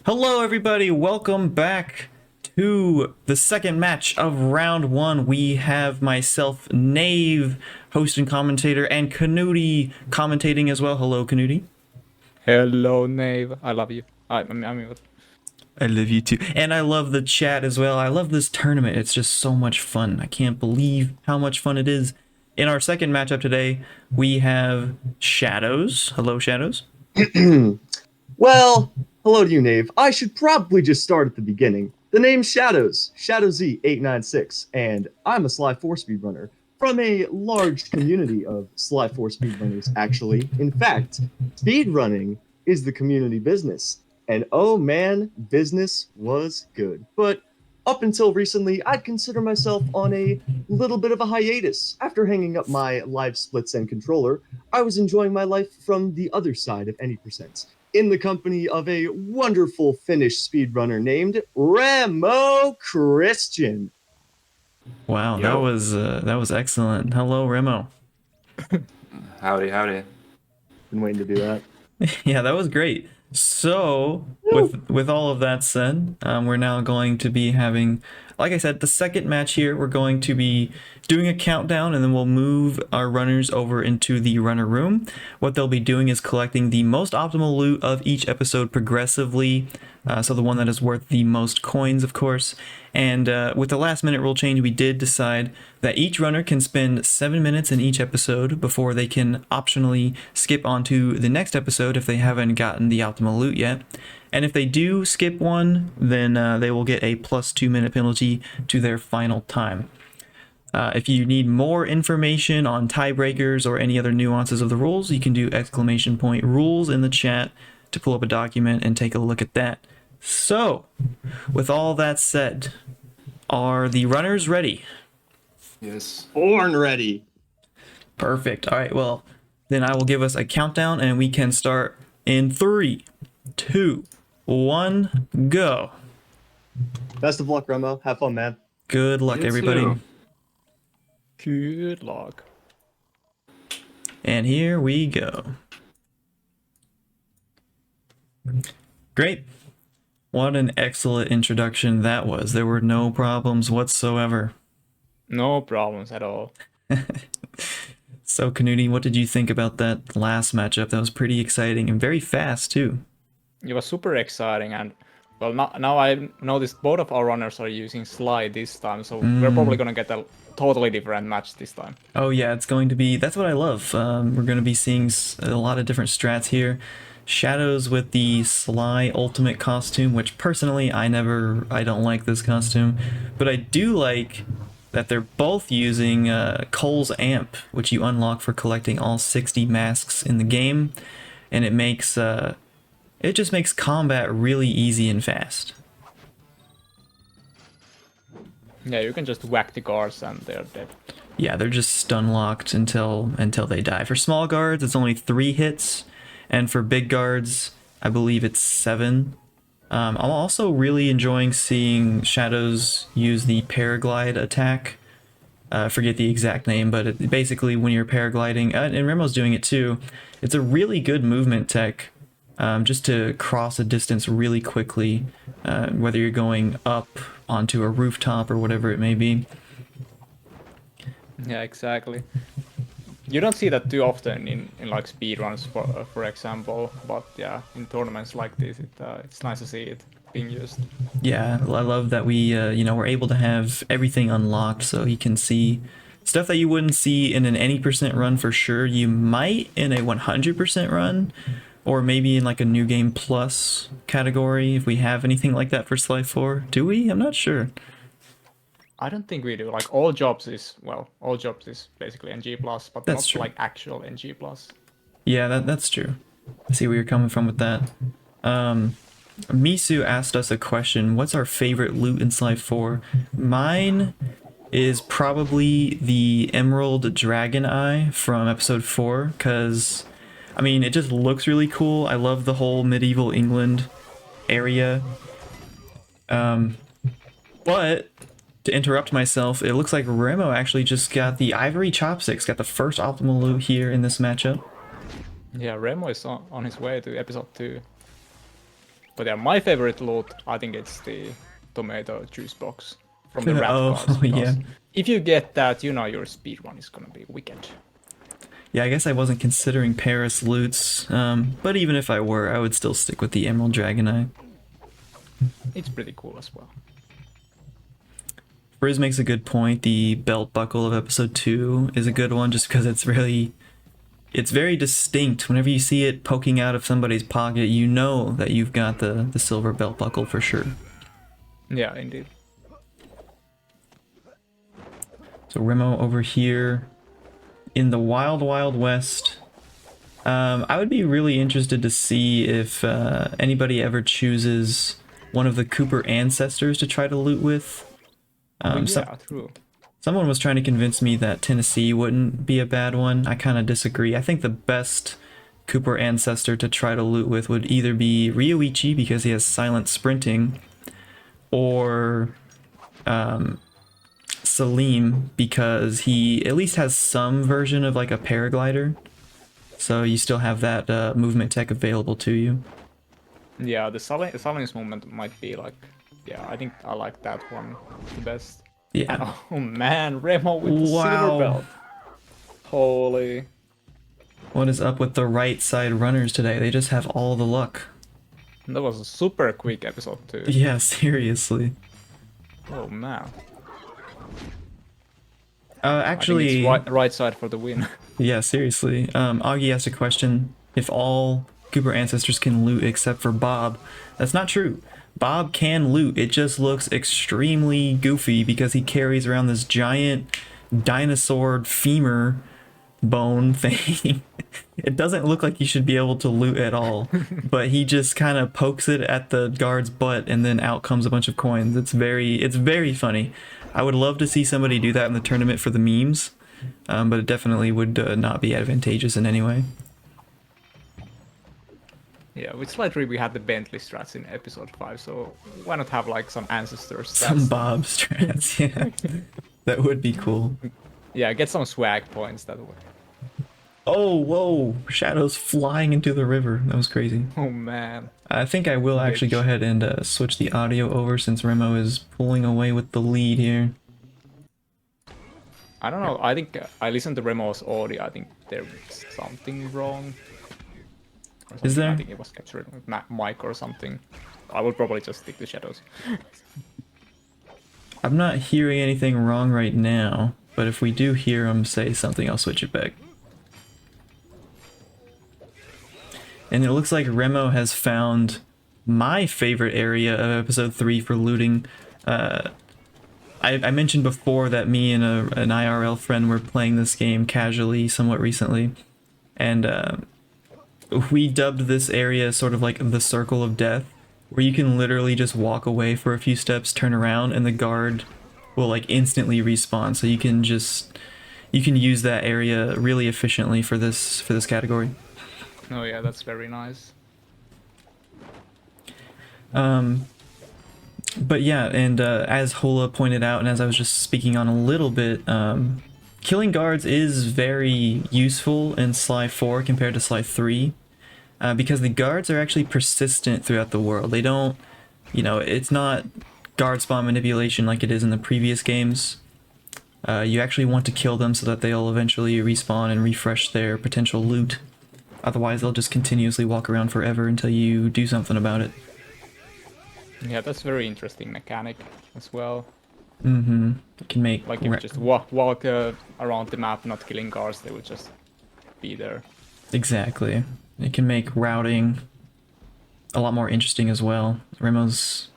Hello everybody, welcome back to the second match of round one. We have myself, Nave, host and commentator, and Knuutti commentating as well. Hello, Knuutti. Hello, Nave. I love you. I mean, I love you too. And I love the chat as well. I love this tournament. It's just so much fun. I can't believe how much fun it is. In our second matchup today, we have ShadowZ. Hello, ShadowZ. Well, hello to you, Nave. I should probably just start at the beginning. The name's ShadowZ, ShadowZ896, and I'm a Sly 4 speedrunner from a large community of Sly 4 speedrunners, actually. In fact, speedrunning is the community business. And oh man, business was good. But up until recently, I'd consider myself on a little bit of a hiatus. After hanging up my live splits and controller, I was enjoying my life from the other side of any percent, in the company of a wonderful Finnish speedrunner named Remo Christian. Wow, Yo. that was excellent. Hello, Remo. Howdy, howdy. Been waiting to do that. Yeah, that was great. So, with all of that said, we're now going to be having, like I said, the second match here. We're going to be doing a countdown, and then we'll move our runners over into the runner room. What they'll be doing is collecting the most optimal loot of each episode progressively. So the one that is worth the most coins, of course. And with the last minute rule change, we did decide that each runner can spend 7 minutes in each episode before they can optionally skip onto the next episode if they haven't gotten the optimal loot yet. And if they do skip one, then they will get a plus 2 minute penalty to their final time. If you need more information on tiebreakers or any other nuances of the rules, you can do !rules in the chat to pull up a document and take a look at that. So, with all that said, are the runners ready? Yes. Born ready. Perfect. All right, well, then I will give us a countdown and we can start in 3, 2, 1, go. Best of luck, Remo. Have fun, man. Good luck, You everybody. too. good luck. And here we go. Great. What an excellent introduction that was. There were no problems whatsoever. No problems at all. So, Knuutti, what did you think about that last matchup? That was pretty exciting and very fast, too. It was super exciting, and well, now I noticed both of our runners are using Sly this time, so we're probably gonna get a totally different match this time. Oh, yeah, it's going to be... That's what I love. We're going to be seeing a lot of different strats here. ShadowZ with the Sly Ultimate costume, which personally I don't like this costume, but I do like that they're both using Cole's Amp, which you unlock for collecting all 60 masks in the game, and it just makes combat really easy and fast. Yeah, you can just whack the guards and they're dead. Yeah, they're just stun locked until they die. For small guards, it's only 3 hits. And for big guards, I believe it's 7. I'm also really enjoying seeing ShadowZ use the paraglide attack. I forget the exact name, but basically when you're paragliding, and Remo's doing it too, it's a really good movement tech just to cross a distance really quickly, whether you're going up onto a rooftop or whatever it may be. Yeah, exactly. You don't see that too often in like speedruns, for example, but yeah, in tournaments like this, it's nice to see it being used. Yeah, I love that we, we're able to have everything unlocked so you can see stuff that you wouldn't see in an any percent run for sure. You might in a 100% run, or maybe in like a new game plus category if we have anything like that for Sly 4. Do we? I'm not sure. I don't think we do. Like all jobs is basically NG plus, but That's not true. like actual NG plus. Yeah, that's true. I see where you're coming from with that. Misu asked us a question. What's our favorite loot in Sly 4? Mine is probably the Emerald Dragon Eye from episode 4, because, I mean, it just looks really cool. I love the whole medieval England area. But to interrupt myself, it looks like Remo actually just got the Ivory Chopsticks, got the first optimal loot here in this matchup. Yeah, Remo is on his way to episode 2. But yeah, my favorite loot, I think it's the tomato juice box from the rat Oh, cars. Because yeah. if you get that, you know your speedrun is gonna be wicked. Yeah, I guess I wasn't considering Paris loots, but even if I were, I would still stick with the Emerald Dragon Eye. It's pretty cool as well. Frizz makes a good point. The belt buckle of episode 2 is a good one just because it's very distinct. Whenever you see it poking out of somebody's pocket, you know that you've got the silver belt buckle for sure. Yeah, indeed. So Remo over here in the Wild Wild West. I would be really interested to see if anybody ever chooses one of the Cooper ancestors to try to loot with. True. Someone was trying to convince me that Tennessee wouldn't be a bad one. I kind of disagree. I think the best Cooper ancestor to try to loot with would either be Ryoichi because he has silent sprinting, or Salim because he at least has some version of like a paraglider. So you still have that movement tech available to you. Yeah, the Salin's movement might be like, yeah, I think I like that one the best. Yeah. And, oh man, Remo with the silver belt. Holy. What is up with the right side runners today? They just have all the luck. That was a super quick episode too. Yeah, seriously. Oh man. Actually, I think it's right side for the win. yeah, seriously. Augie asked a question: if all Cooper ancestors can loot except for Bob. That's not true. Bob can loot. It just looks extremely goofy because he carries around this giant dinosaur femur bone thing. It doesn't look like he should be able to loot at all, but he just kind of pokes it at the guard's butt and then out comes a bunch of coins. It's very funny. I would love to see somebody do that in the tournament for the memes, but it definitely would not be advantageous in any way. Yeah, with Sly 3 we had the Bentley strats in episode 5, so why not have like some ancestor stats? Some Bob strats, yeah. That would be cool. Yeah, get some swag points that way. Oh, whoa! Shadows flying into the river. That was crazy. Oh man. I think I will actually go ahead and switch the audio over since Remo is pulling away with the lead here. I don't know, I think I listened to Remo's audio, I think there's something wrong. Is there? I think it was captured with mic or something. I will probably just stick to Shadows. I'm not hearing anything wrong right now, but if we do hear him say something, I'll switch it back. And it looks like Remo has found my favorite area of episode 3 for looting. I mentioned before that me and an IRL friend were playing this game casually somewhat recently, and we dubbed this area sort of like the Circle of Death, where you can literally just walk away for a few steps, turn around, and the guard will like instantly respawn. So you can use that area really efficiently for this category. Oh yeah, that's very nice. But yeah, and as Hola pointed out, and as I was just speaking on a little bit, killing guards is very useful in Sly 4 compared to Sly 3, because the guards are actually persistent throughout the world. They don't, it's not guard spawn manipulation like it is in the previous games. You actually want to kill them so that they'll eventually respawn and refresh their potential loot. Otherwise, they'll just continuously walk around forever until you do something about it. Yeah, that's very interesting mechanic as well. Mm-hmm. It can make... Like if you just walk around the map not killing guards, they will just be there. Exactly. It can make routing a lot more interesting as well. Remo's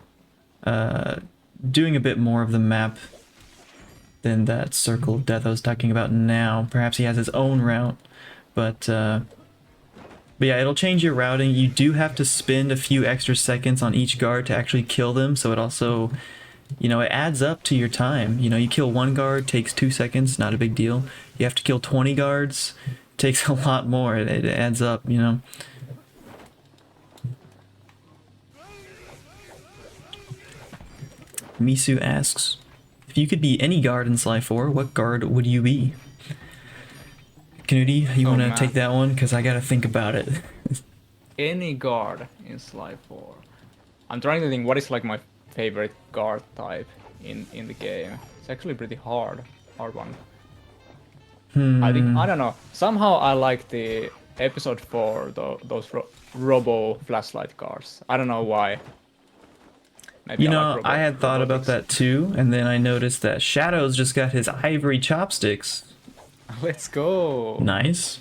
doing a bit more of the map than that Circle of Death I was talking about now. Perhaps he has his own route, but yeah, it'll change your routing. You do have to spend a few extra seconds on each guard to actually kill them, so it also, it adds up to your time. You kill one guard, takes 2 seconds, not a big deal. You have to kill 20 guards, takes a lot more. It adds up, Misu asks, if you could be any guard in Sly 4, what guard would you be? Knuutti, you want to take that one? Because I got to think about it. Any guard in Sly 4. I'm trying to think what is like my favorite guard type in the game. It's actually pretty hard one. I think I don't know. Somehow I like the episode 4 those robo flashlight guards. I don't know why. Maybe You I know, like I had thought about robotics. that too, and then I noticed that ShadowZ just got his ivory chopsticks. Let's go. Nice.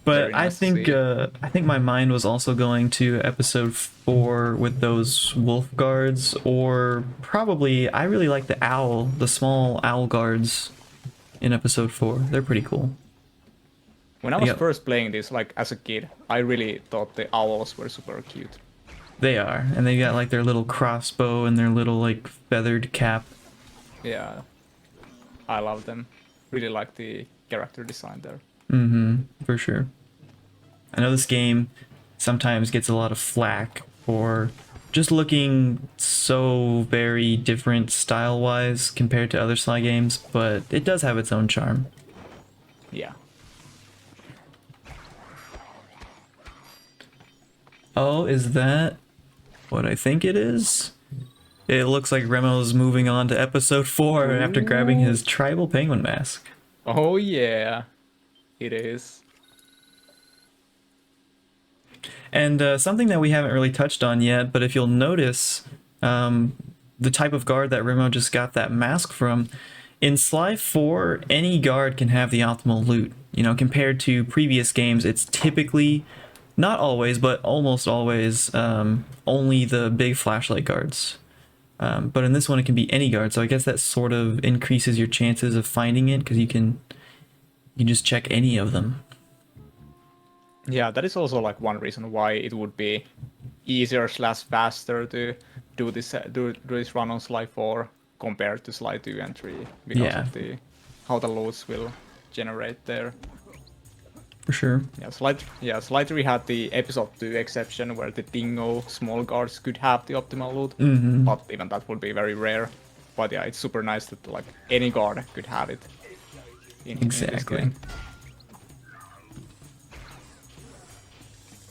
But Very nice to see. I think my mind was also going to episode 4 with those wolf guards, or probably I really like the small owl guards in episode 4. They're pretty cool. When I was Yep. first playing this, like as a kid, I really thought the owls were super cute. They are, and they got like their little crossbow and their little like feathered cap. Yeah, I love them. Really like the character design there. For sure. I know this game sometimes gets a lot of flack for just looking so very different style-wise compared to other Sly games, but it does have its own charm. Yeah. Oh, is that what I think it is? It looks like Remo's moving on to episode 4 after grabbing his tribal penguin mask. Oh yeah, it is. And something that we haven't really touched on yet, but if you'll notice, the type of guard that Remo just got that mask from, in Sly 4, any guard can have the optimal loot. You know, compared to previous games, it's typically, not always, but almost always, only the big flashlight guards. But in this one, it can be any guard, so I guess that sort of increases your chances of finding it, because you can just check any of them. Yeah, that is also like one reason why it would be easier / faster to do this run on Sly 4 compared to Sly 2 and 3 because Yeah. of how the loads will generate there. For sure. Yeah, Sly 3 had the episode 2 exception where the dingo small guards could have the optimal loot, but even that would be very rare. But yeah, it's super nice that like any guard could have it in this Exactly. game.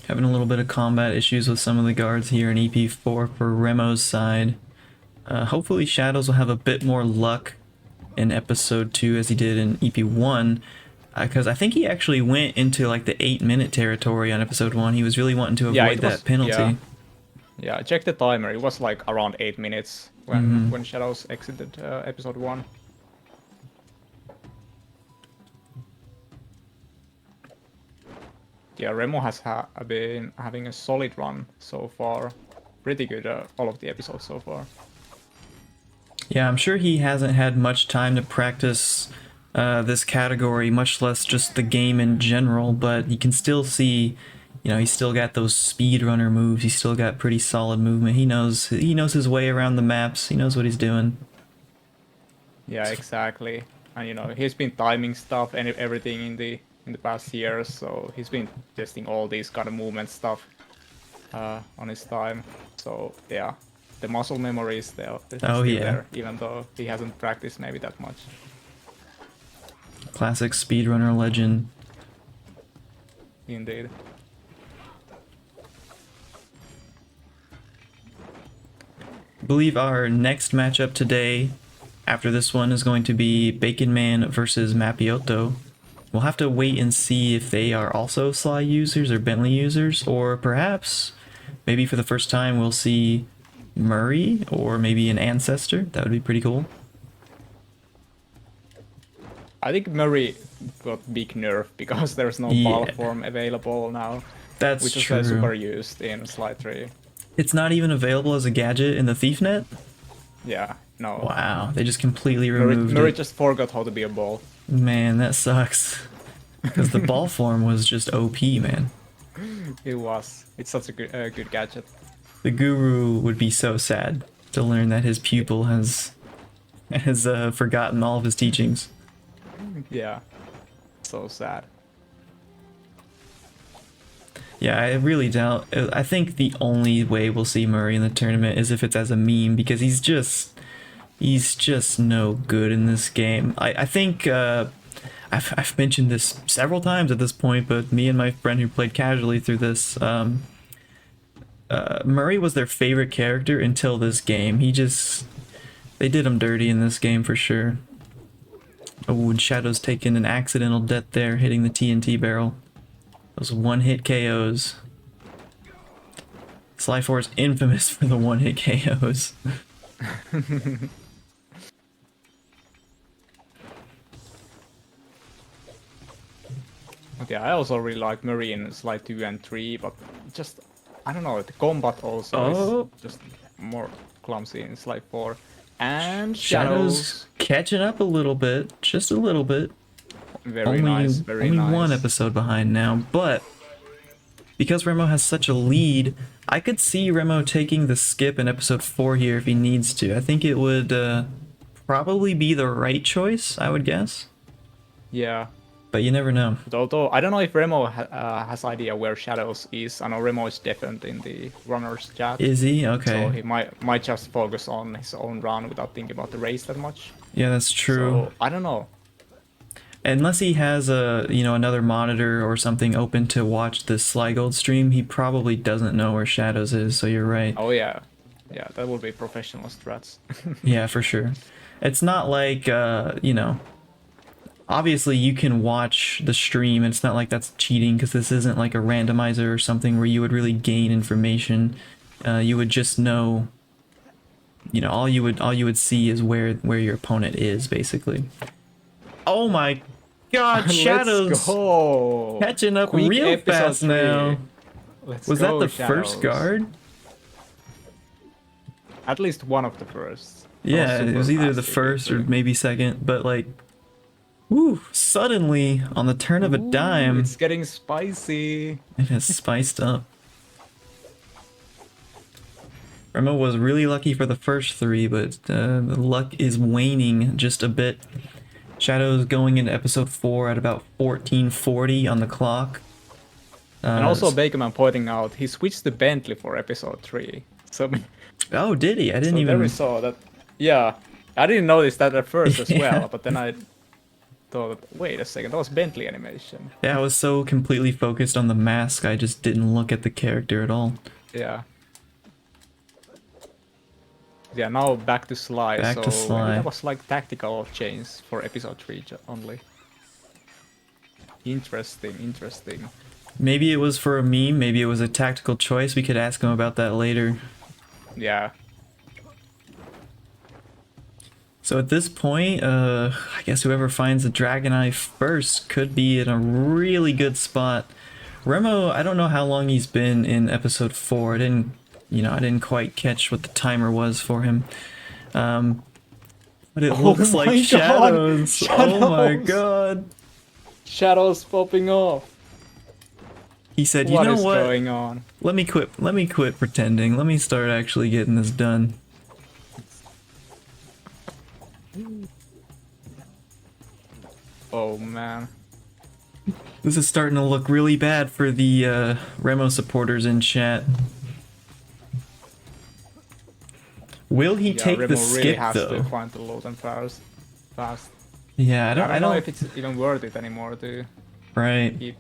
Having a little bit of combat issues with some of the guards here in EP4 for Remo's side. Hopefully ShadowZ will have a bit more luck in episode 2 as he did in EP1, because I think he actually went into like the 8-minute territory on episode 1. He was really wanting to Yeah, avoid it was- that penalty. Yeah, I checked the timer. It was like around 8 minutes when ShadowZ exited episode 1. Yeah, Remo has been having a solid run so far. Pretty good, all of the episodes so far. Yeah, I'm sure he hasn't had much time to practice this category, much less just the game in general, but you can still see, you know, he's still got those speedrunner moves. He's still got pretty solid movement. He knows his way around the maps. He knows what he's doing. Yeah, exactly. And you know, he's been timing stuff and everything in the past years, so he's been testing all these kind of movement stuff on his time. So yeah, the muscle memory is still Oh, yeah. there, even though he hasn't practiced maybe that much. Classic speedrunner legend. Indeed. I believe our next matchup today, after this one, is going to be Bacon Man versus Mappiotto. We'll have to wait and see if they are also Sly users or Bentley users, or perhaps, maybe for the first time, we'll see Murray or maybe an ancestor. That would be pretty cool. I think Murray got big nerf because there's no Yeah. ball form available now, That's which is true. super used in Sly 3. It's not even available as a gadget in the ThiefNet? Yeah, no. Wow, they just completely Murray, removed Murray it. just forgot how to be a ball. Man, that sucks. Because the ball form was just OP, man. It was. It's such a good gadget. The guru would be so sad to learn that his pupil has forgotten all of his teachings. Yeah. So sad. Yeah, I really doubt. I think the only way we'll see Murray in the tournament is if it's as a meme, because he's just no good in this game. I think I've mentioned this several times at this point, but me and my friend who played casually through this, Murray was their favorite character until this game. They did him dirty in this game for sure. Oh, and Shadow's taking an accidental death there, hitting the TNT barrel. Those one-hit KOs. Sly4 is infamous for the one-hit KOs. Yeah, I also really like Murray in Sly 2 and 3, but just, I don't know, the combat also is just more clumsy in Sly 4. And Shadow's catching up a little bit, just a little bit. Very nice. Only one episode behind now, but because Remo has such a lead, I could see Remo taking the skip in episode 4 here if he needs to. I think it would probably be the right choice, I would guess. Yeah. But you never know. But although, I don't know if Remo has idea where Shadows is. I know Remo is definitely in the runners chat. Is he? Okay. So he might just focus on his own run without thinking about the race that much. Yeah, that's true. So, I don't know. Unless he has another monitor or something open to watch this SlyGolds stream, he probably doesn't know where Shadows is, so you're right. Oh yeah. Yeah, that would be professional strats. Yeah, for sure. It's not like, obviously you can watch the stream, and it's not like that's cheating, because this isn't like a randomizer or something where you would really gain information. You would just know, all you would see is where your opponent is, basically. Oh my god, Shadows Let's go. catching up Quick real episode fast 3. now. Was that go, the Shadows. first guard? At least one of the first. Yeah, it was either the fast, first or maybe second, but like, woo, suddenly, on the turn of a dime, It's getting spicy. it has spiced up. Remo was really lucky for the first 3, but the luck is waning just a bit. Shadow's going into episode 4 at about 14:40 on the clock. And also Bakerman pointing out he switched to Bentley for episode 3. So Oh, did he? I didn't so even. there we saw that. Yeah, I didn't notice that at first as Yeah. well, but then I thought, wait a second, that was Bentley animation. Yeah, I was so completely focused on the mask, I just didn't look at the character at all. Yeah. Yeah, now back to Sly. Back so to Sly. maybe that was like tactical change for episode 3 only. Interesting. Maybe it was for a meme, maybe it was a tactical choice. We could ask him about that later. Yeah. So at this point, I guess whoever finds the Dragon Eye first could be in a really good spot. Remo, I don't know how long he's been in episode 4. I didn't quite catch what the timer was for him. But it looks my like God. Shadows. Oh my Shadows. god. Shadows popping off. He said, What you know is what? going on? Let me quit pretending. Let me start actually getting this done. Oh man. This is starting to look really bad for the Remo supporters in chat. Will he Yeah, take Remo the really skip has though? to find the load and fast. Yeah, I don't know if it's even worth it anymore to right. keep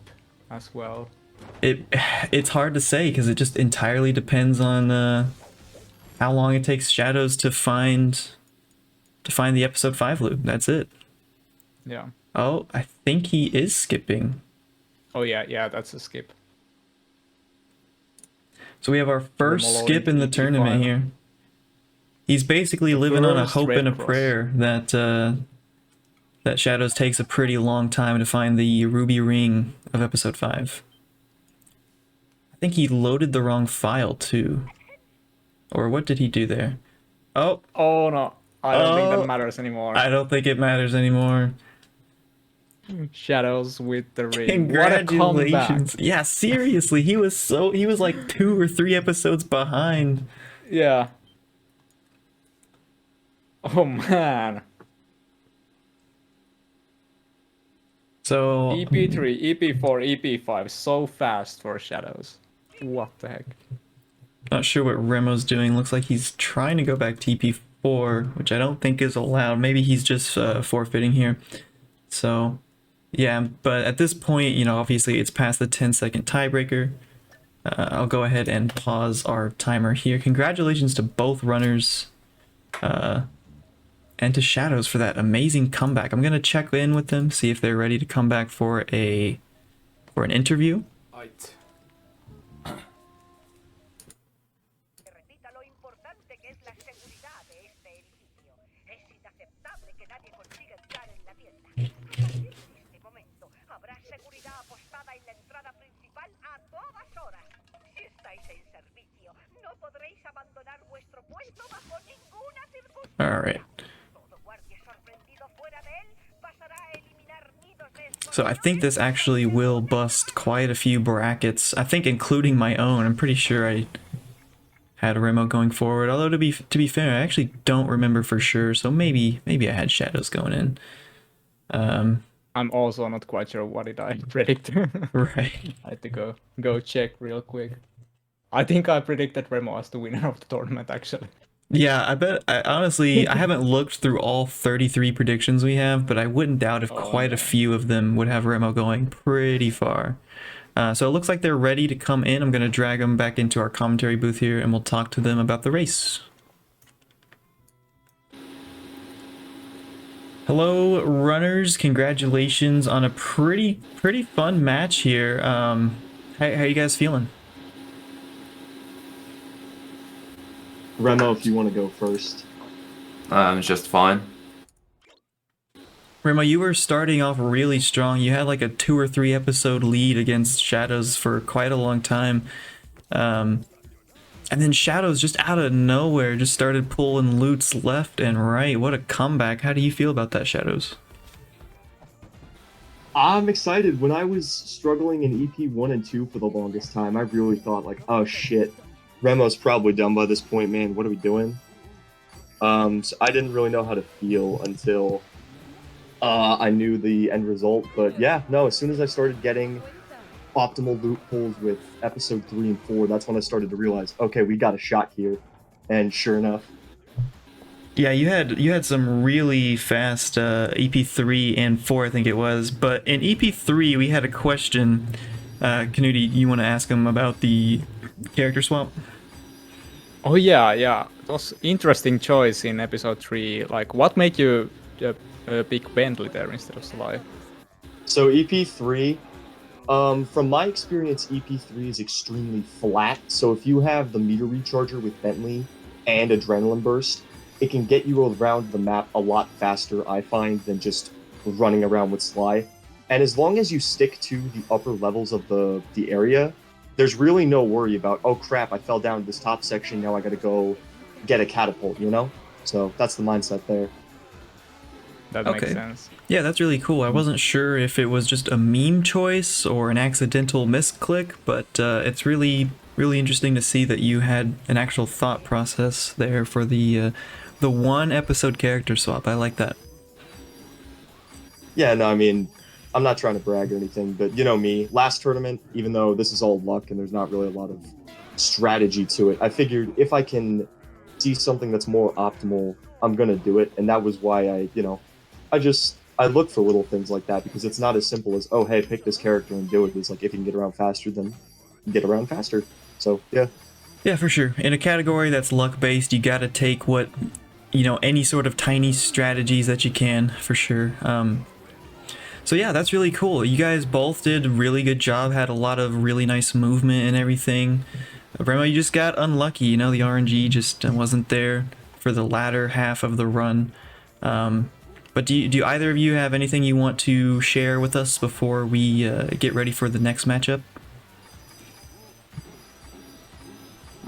as well. It's hard to say because it just entirely depends on how long it takes Shadows to find the episode 5 loop. That's it. Yeah. Oh, I think he is skipping. Oh yeah, that's a skip. So we have our first Remo skip in the loading tournament EP5. here. He's basically living on a First hope red and a cross. prayer that that Shadows takes a pretty long time to find the ruby ring of episode 5. I think he loaded the wrong file too. Or what did he do there? Oh, Oh no, I don't think Oh. that matters anymore. I don't think it matters anymore. Shadows with the ring. What a comeback. Congratulations. Yeah, seriously, he was like 2 or 3 episodes behind. Yeah. Oh man. So EP3, EP4, EP5, so fast for Shadows. What the heck? not sure what Remo's doing. Looks like he's trying to go back to EP4, which I don't think is allowed. Maybe he's just forfeiting here. So, yeah, but at this point, obviously it's past the 10-second tiebreaker. I'll go ahead and pause our timer here. Congratulations to both runners and to ShadowZ for that amazing comeback. I'm gonna check in with them, see if they're ready to come back for an interview. Right. Repita lo importante que es la seguridad de este edificio. Es inaceptable que nadie consiga entrar en la tienda. En este momento habrá seguridad apostada en la entrada principal a todas horas. Si estáis en servicio, no podréis abandonar vuestro puesto bajo ninguna circunstancia. All right. Todo guardia sorprendido fuera de él pasará a eliminar nidos de So I think this actually will bust quite a few brackets. I think including my own. I'm pretty sure I had Remo going forward. Although to be fair, I actually don't remember for sure. So maybe I had ShadowZ going in. I'm also not quite sure what did I predict. Right. I had to go check real quick. I think I predicted Remo as the winner of the tournament actually. Yeah, honestly, I haven't looked through all 33 predictions we have, but I wouldn't doubt if quite a few of them would have Remo going pretty far. So it looks like they're ready to come in. I'm going to drag them back into our commentary booth here, and we'll talk to them about the race. Hello, runners. Congratulations on a pretty fun match here. How you guys feeling? Remo, if you want to go first. Just fine. Remo, you were starting off really strong. You had like a 2 or 3 episode lead against ShadowZ for quite a long time. And then ShadowZ just out of nowhere just started pulling loots left and right. What a comeback. How do you feel about that, ShadowZ? I'm excited. When I was struggling in EP 1 and 2 for the longest time, I really thought like, oh shit, Remo's probably done by this point, man. What are we doing? So I didn't really know how to feel until I knew the end result. But yeah, no, as soon as I started getting optimal loot pulls with episode 3 and 4, that's when I started to realize, okay, we got a shot here. And sure enough. Yeah, you had some really fast EP3 and 4, I think it was. But in EP3, we had a question. Knuutti, you want to ask him about the character swap? Oh yeah. It was interesting choice in episode 3. Like, what made you pick Bentley there instead of Sly? So EP3, from my experience, EP3 is extremely flat. So if you have the meter recharger with Bentley and Adrenaline Burst, it can get you around the map a lot faster, I find, than just running around with Sly. And as long as you stick to the upper levels of the area, there's really no worry about, oh crap, I fell down this top section, now I gotta go get a catapult, you know? So that's the mindset there. That makes sense. Yeah, that's really cool. I wasn't sure if it was just a meme choice or an accidental misclick, but it's really interesting to see that you had an actual thought process there for the 1 episode character swap. I like that. Yeah, no, I mean, I'm not trying to brag or anything, but you know me, last tournament, even though this is all luck and there's not really a lot of strategy to it, I figured if I can see something that's more optimal, I'm gonna do it. And that was why I look for little things like that, because it's not as simple as, oh, hey, pick this character and do it. It's like, if you can get around faster, then get around faster. So, yeah. Yeah, for sure. In a category that's luck-based, you gotta take what, any sort of tiny strategies that you can, for sure. So yeah, that's really cool. You guys both did a really good job, had a lot of really nice movement and everything. Remo, you just got unlucky, the RNG just wasn't there for the latter half of the run. But do either of you have anything you want to share with us before we get ready for the next matchup?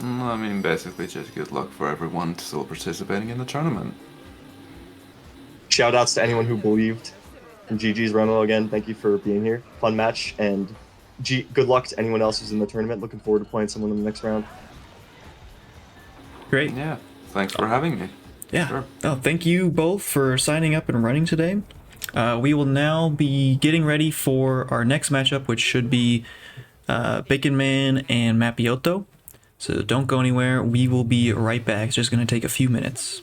I mean, basically just good luck for everyone still participating in the tournament. Shoutouts to anyone who believed. And GG's Remo again, thank you for being here. Fun match, and good luck to anyone else who's in the tournament. Looking forward to playing someone in the next round. Great. Yeah, thanks for having me. Yeah. Sure. Oh, thank you both for signing up and running today. We will now be getting ready for our next matchup, which should be Bacon Man and Mappiotto. So don't go anywhere. We will be right back. It's just going to take a few minutes.